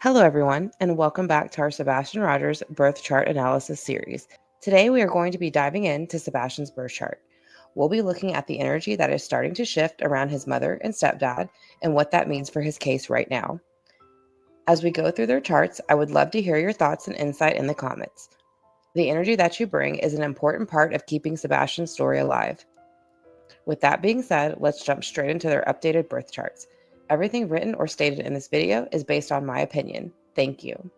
Hello, everyone, and welcome back to our Sebastian Rogers birth chart analysis series. Today, we are going to be diving into Sebastian's birth chart. We'll be looking at the energy that is starting to shift around his mother and stepdad and what that means for his case right now. As we go through their charts, I would love to hear your thoughts and insight in the comments. The energy that you bring is an important part of keeping Sebastian's story alive. With that being said, let's jump straight into their updated birth charts. Everything written or stated in this video is based on my opinion. Thank you.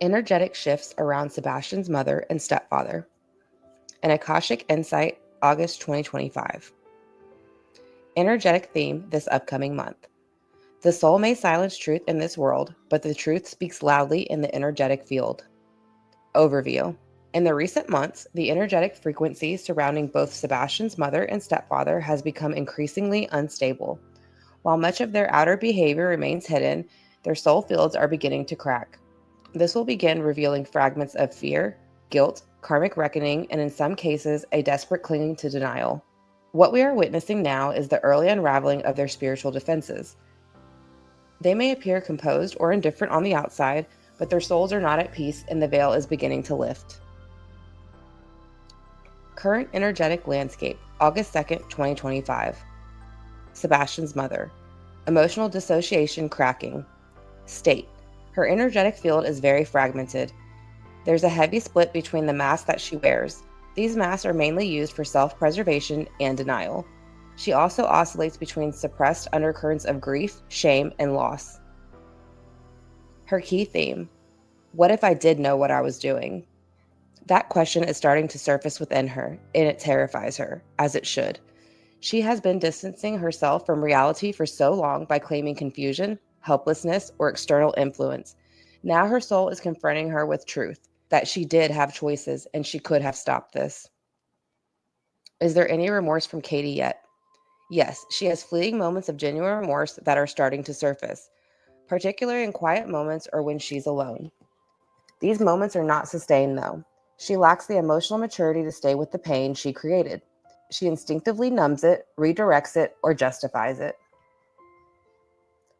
Energetic shifts around Sebastian's mother and stepfather. An Akashic Insight, August 2025. Energetic theme this upcoming month. The soul may silence truth in this world, but the truth speaks loudly in the energetic field. Overview. In the recent months, the energetic frequency surrounding both Sebastian's mother and stepfather has become increasingly unstable. While much of their outer behavior remains hidden, their soul fields are beginning to crack. This will begin revealing fragments of fear, guilt, karmic reckoning, and in some cases, a desperate clinging to denial. What we are witnessing now is the early unraveling of their spiritual defenses. They may appear composed or indifferent on the outside, but their souls are not at peace and the veil is beginning to lift. Current energetic landscape, August 2nd, 2025. Sebastian's mother. Emotional dissociation cracking. State. Her energetic field is very fragmented. There's a heavy split between the masks that she wears. These masks are mainly used for self-preservation and denial. She also oscillates between suppressed undercurrents of grief, shame, and loss. Her key theme: what if I did know what I was doing? That question is starting to surface within her, and it terrifies her, as it should. She has been distancing herself from reality for so long by claiming confusion, helplessness, or external influence. Now her soul is confronting her with truth, that she did have choices and she could have stopped this. Is there any remorse from Katie yet? Yes, she has fleeting moments of genuine remorse that are starting to surface, particularly in quiet moments or when she's alone. These moments are not sustained, though. She lacks the emotional maturity to stay with the pain she created. She instinctively numbs it, redirects it, or justifies it.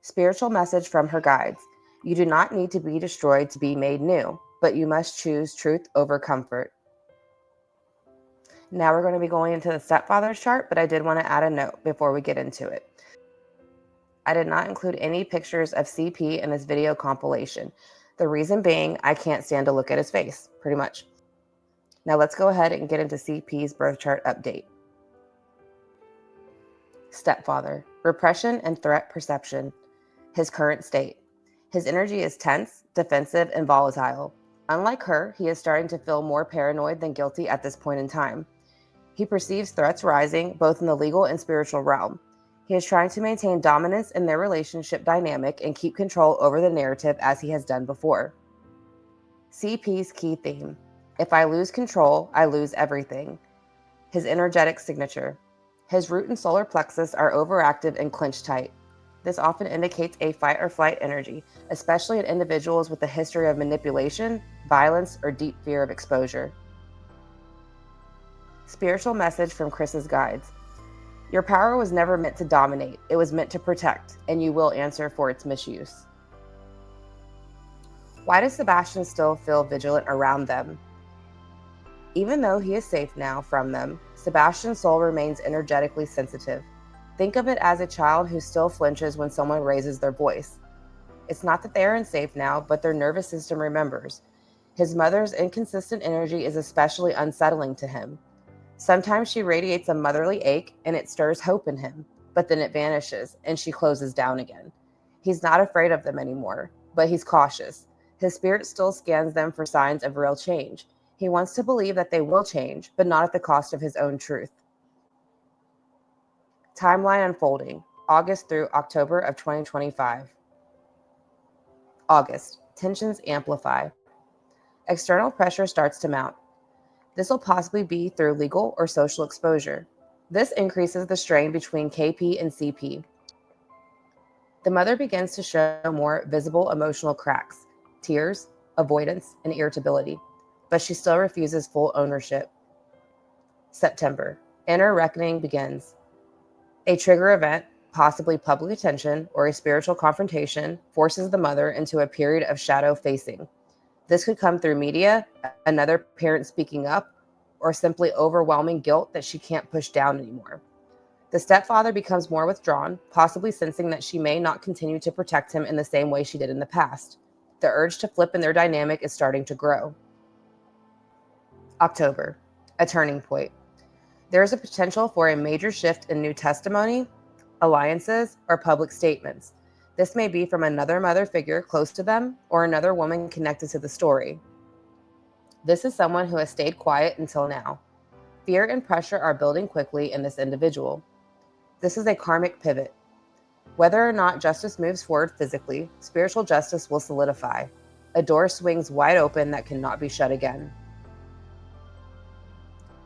Spiritual message from her guides. You do not need to be destroyed to be made new, but you must choose truth over comfort. Now we're going to be going into the stepfather's chart, but I did want to add a note before we get into it. I did not include any pictures of CP in this video compilation. The reason being, I can't stand to look at his face, pretty much. Now let's go ahead and get into CP's birth chart update. Stepfather, repression and threat perception. His current state. His energy is tense, defensive, and volatile. Unlike her, he is starting to feel more paranoid than guilty at this point in time. He perceives threats rising, both in the legal and spiritual realm. He is trying to maintain dominance in their relationship dynamic and keep control over the narrative as he has done before. CP's key theme. If I lose control, I lose everything. His energetic signature. His root and solar plexus are overactive and clenched tight. This often indicates a fight or flight energy, especially in individuals with a history of manipulation, violence, or deep fear of exposure. Spiritual message from Chris's guides. Your power was never meant to dominate, it was meant to protect, and you will answer for its misuse. Why does Sebastian still feel vigilant around them? Even though he is safe now from them, Sebastian's soul remains energetically sensitive. Think of it as a child who still flinches when someone raises their voice. It's not that they are unsafe now, but their nervous system remembers. His mother's inconsistent energy is especially unsettling to him. Sometimes she radiates a motherly ache and it stirs hope in him, but then it vanishes and she closes down again. He's not afraid of them anymore, but he's cautious. His spirit still scans them for signs of real change. He wants to believe that they will change, but not at the cost of his own truth. Timeline unfolding, August through October of 2025. August, tensions amplify. External pressure starts to mount. This will possibly be through legal or social exposure. This increases the strain between KP and CP. The mother begins to show more visible emotional cracks, tears, avoidance, and irritability, but she still refuses full ownership. September, inner reckoning begins. A trigger event, possibly public attention or a spiritual confrontation, forces the mother into a period of shadow facing. This could come through media, another parent speaking up, or simply overwhelming guilt that she can't push down anymore. The stepfather becomes more withdrawn, possibly sensing that she may not continue to protect him in the same way she did in the past. The urge to flip in their dynamic is starting to grow. October, a turning point. There is a potential for a major shift in new testimony, alliances, or public statements. This may be from another mother figure close to them or another woman connected to the story. This is someone who has stayed quiet until now. Fear and pressure are building quickly in this individual. This is a karmic pivot. Whether or not justice moves forward physically, spiritual justice will solidify. A door swings wide open that cannot be shut again.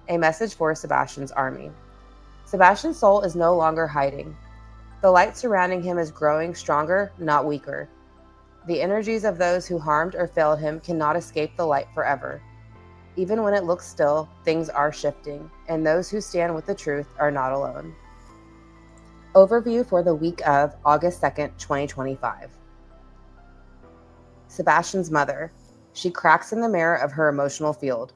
A message for Sebastian's army. Sebastian's soul is no longer hiding. The light surrounding him is growing stronger, not weaker. The energies of those who harmed or failed him cannot escape the light forever. Even when it looks still, things are shifting, and those who stand with the truth are not alone. Overview for the week of August 2nd, 2025. Sebastian's mother. She cracks in the mirror of her emotional field.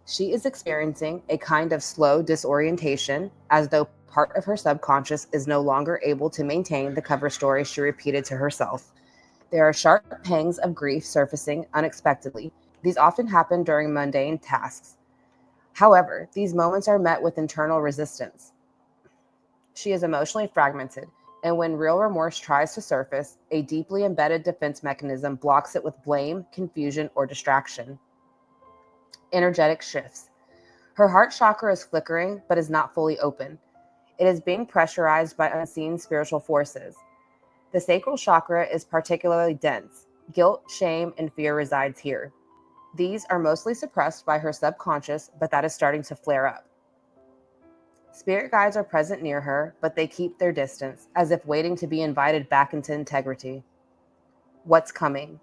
She is experiencing a kind of slow disorientation, as though part of her subconscious is no longer able to maintain the cover story she repeated to herself. There are sharp pangs of grief surfacing unexpectedly. These often happen during mundane tasks. However, these moments are met with internal resistance. She is emotionally fragmented, and when real remorse tries to surface, a deeply embedded defense mechanism blocks it with blame, confusion, or distraction. Energetic shifts. Her heart chakra is flickering, but is not fully open. It is being pressurized by unseen spiritual forces. The sacral chakra is particularly dense. Guilt, shame, and fear resides here. These are mostly suppressed by her subconscious, but that is starting to flare up. Spirit guides are present near her, but they keep their distance, as if waiting to be invited back into integrity. What's coming?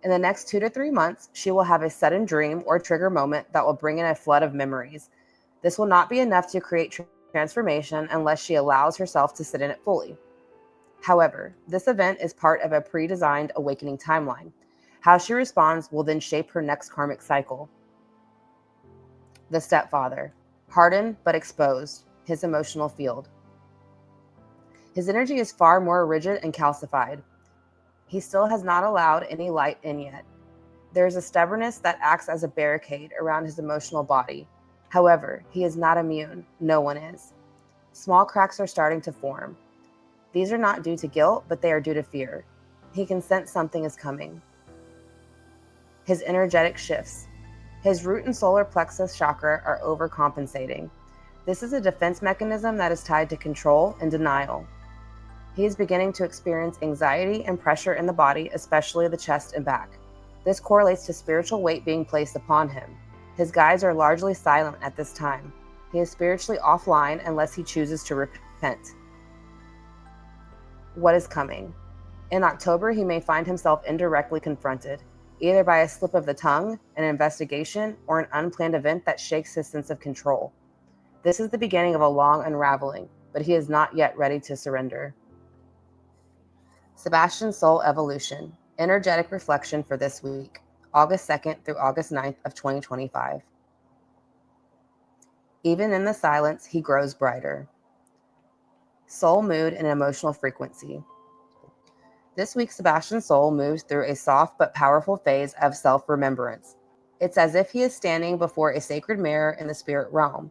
In the next 2 to 3 months, she will have a sudden dream or trigger moment that will bring in a flood of memories. This will not be enough to create transformation unless she allows herself to sit in it fully. However, this event is part of a pre-designed awakening timeline. How she responds will then shape her next karmic cycle. The stepfather. Hardened but exposed, his emotional field. His energy is far more rigid and calcified. He still has not allowed any light in yet. There is a stubbornness that acts as a barricade around his emotional body. However, he is not immune. No one is. Small cracks are starting to form. These are not due to guilt, but they are due to fear. He can sense something is coming. His energetic shifts. His root and solar plexus chakra are overcompensating. This is a defense mechanism that is tied to control and denial. He is beginning to experience anxiety and pressure in the body, especially the chest and back. This correlates to spiritual weight being placed upon him. His guides are largely silent at this time. He is spiritually offline unless he chooses to repent. What is coming? In October, he may find himself indirectly confronted, either by a slip of the tongue, an investigation, or an unplanned event that shakes his sense of control. This is the beginning of a long unraveling, but he is not yet ready to surrender. Sebastian's soul evolution, energetic reflection for this week, August 2nd through August 9th of 2025. Even in the silence, he grows brighter. Soul mood and emotional frequency. This week, Sebastian's soul moves through a soft but powerful phase of self-remembrance. It's as if he is standing before a sacred mirror in the spirit realm.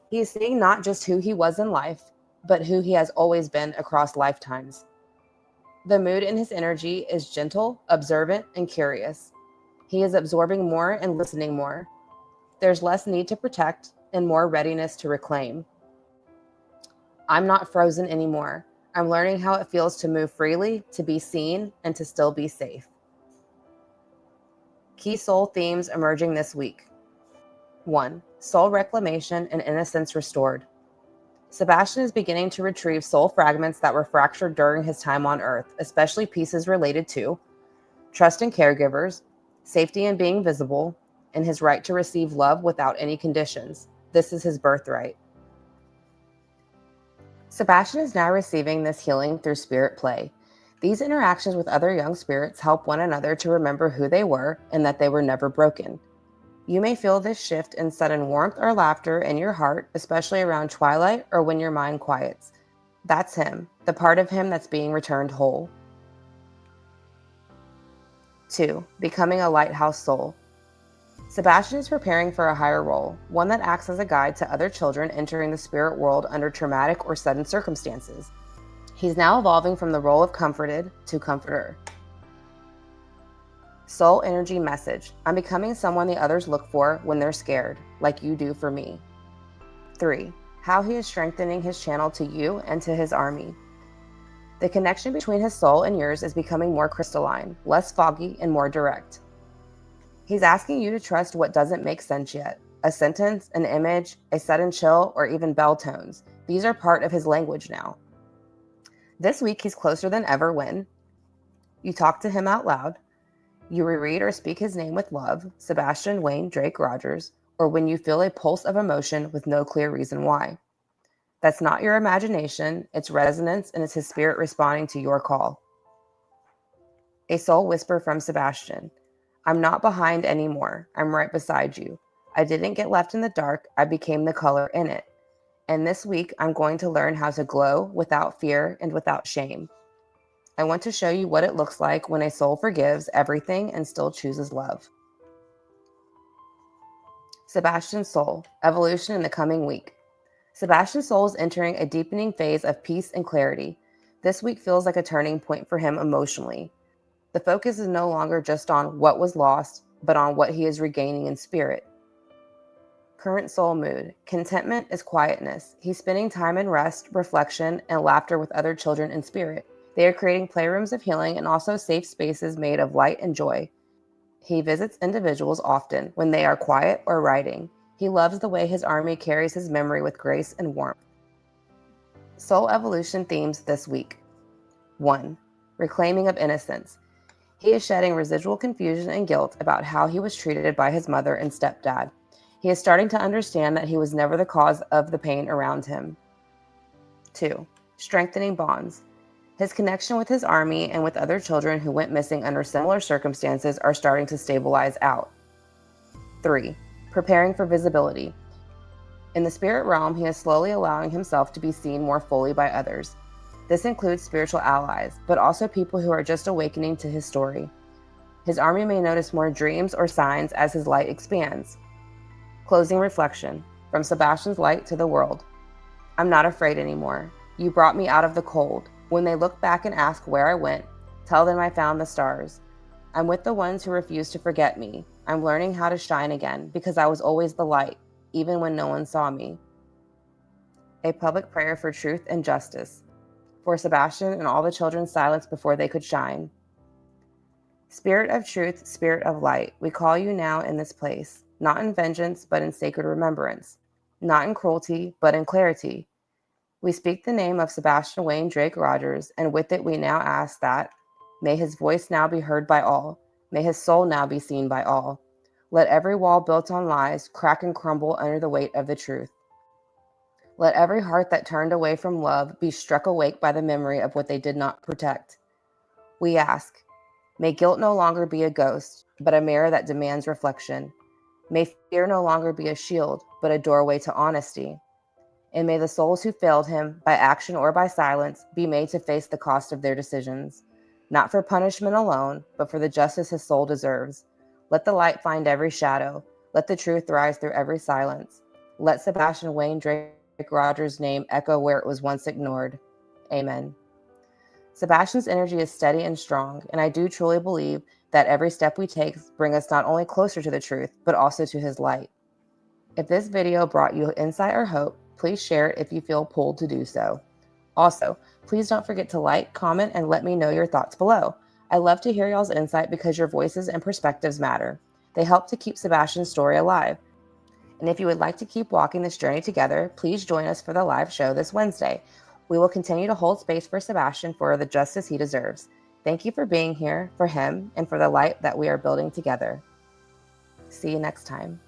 He is seeing not just who he was in life, but who he has always been across lifetimes. The mood in his energy is gentle, observant, and curious. He is absorbing more and listening more. There's less need to protect and more readiness to reclaim. I'm not frozen anymore. I'm learning how it feels to move freely, to be seen, and to still be safe. Key soul themes emerging this week. 1. Soul reclamation and innocence restored. Sebastian is beginning to retrieve soul fragments that were fractured during his time on Earth, especially pieces related to trust in caregivers, safety in being visible, and his right to receive love without any conditions. This is his birthright. Sebastian is now receiving this healing through spirit play. These interactions with other young spirits help one another to remember who they were and that they were never broken. You may feel this shift in sudden warmth or laughter in your heart, especially around twilight or when your mind quiets. That's him, the part of him that's being returned whole. 2. Becoming a lighthouse soul. Sebastian is preparing for a higher role, one that acts as a guide to other children entering the spirit world under traumatic or sudden circumstances. He's now evolving from the role of comforted to comforter. Soul energy message. I'm becoming someone the others look for when they're scared, like you do for me. 3. How he is strengthening his channel to you and to his army. The connection between his soul and yours is becoming more crystalline, less foggy, and more direct. He's asking you to trust what doesn't make sense yet. A sentence, an image, a sudden chill, or even bell tones. These are part of his language now. This week, he's closer than ever when you talk to him out loud, you reread or speak his name with love, Sebastian Wayne Drake Rogers, or when you feel a pulse of emotion with no clear reason why. That's not your imagination, it's resonance, and it's his spirit responding to your call. A soul whisper from Sebastian. I'm not behind anymore. I'm right beside you. I didn't get left in the dark. I became the color in it. And this week, I'm going to learn how to glow without fear and without shame. I want to show you what it looks like when a soul forgives everything and still chooses love. Sebastian's soul, evolution in the coming week. Sebastian's soul is entering a deepening phase of peace and clarity. This week feels like a turning point for him emotionally. The focus is no longer just on what was lost, but on what he is regaining in spirit. Current soul mood. Contentment is quietness. He's spending time in rest, reflection, and laughter with other children in spirit. They are creating playrooms of healing and also safe spaces made of light and joy. He visits individuals often when they are quiet or writing. He loves the way his army carries his memory with grace and warmth. Soul evolution themes this week. 1. Reclaiming of innocence. He is shedding residual confusion and guilt about how he was treated by his mother and stepdad. He is starting to understand that he was never the cause of the pain around him. 2. Strengthening bonds. His connection with his army and with other children who went missing under similar circumstances are starting to stabilize out. 3. Preparing for visibility. In the spirit realm, he is slowly allowing himself to be seen more fully by others. This includes spiritual allies, but also people who are just awakening to his story. His army may notice more dreams or signs as his light expands. Closing reflection. From Sebastian's light to the world. I'm not afraid anymore. You brought me out of the cold. When they look back and ask where I went, tell them I found the stars. I'm with the ones who refuse to forget me. I'm learning how to shine again because I was always the light, even when no one saw me. A public prayer for truth and justice. For Sebastian and all the children silenced before they could shine. Spirit of truth, spirit of light, we call you now in this place, not in vengeance, but in sacred remembrance, not in cruelty, but in clarity. We speak the name of Sebastian Wayne Drake Rogers, and with it we now ask that, may his voice now be heard by all, may his soul now be seen by all. Let every wall built on lies crack and crumble under the weight of the truth. Let every heart that turned away from love be struck awake by the memory of what they did not protect. We ask, may guilt no longer be a ghost, but a mirror that demands reflection. May fear no longer be a shield, but a doorway to honesty. And may the souls who failed him, by action or by silence, be made to face the cost of their decisions, not for punishment alone, but for the justice his soul deserves. Let the light find every shadow. Let the truth rise through every silence. Let Sebastian Wayne Drake Rogers' name echo where it was once ignored. Amen. Sebastian's energy is steady and strong, and I do truly believe that every step we take brings us not only closer to the truth, but also to his light. If this video brought you insight or hope, please share it if you feel pulled to do so. Also, please don't forget to like, comment, and let me know your thoughts below. I love to hear y'all's insight because your voices and perspectives matter. They help to keep Sebastian's story alive. And if you would like to keep walking this journey together, please join us for the live show this Wednesday. We will continue to hold space for Sebastian for the justice he deserves. Thank you for being here, for him, and for the light that we are building together. See you next time.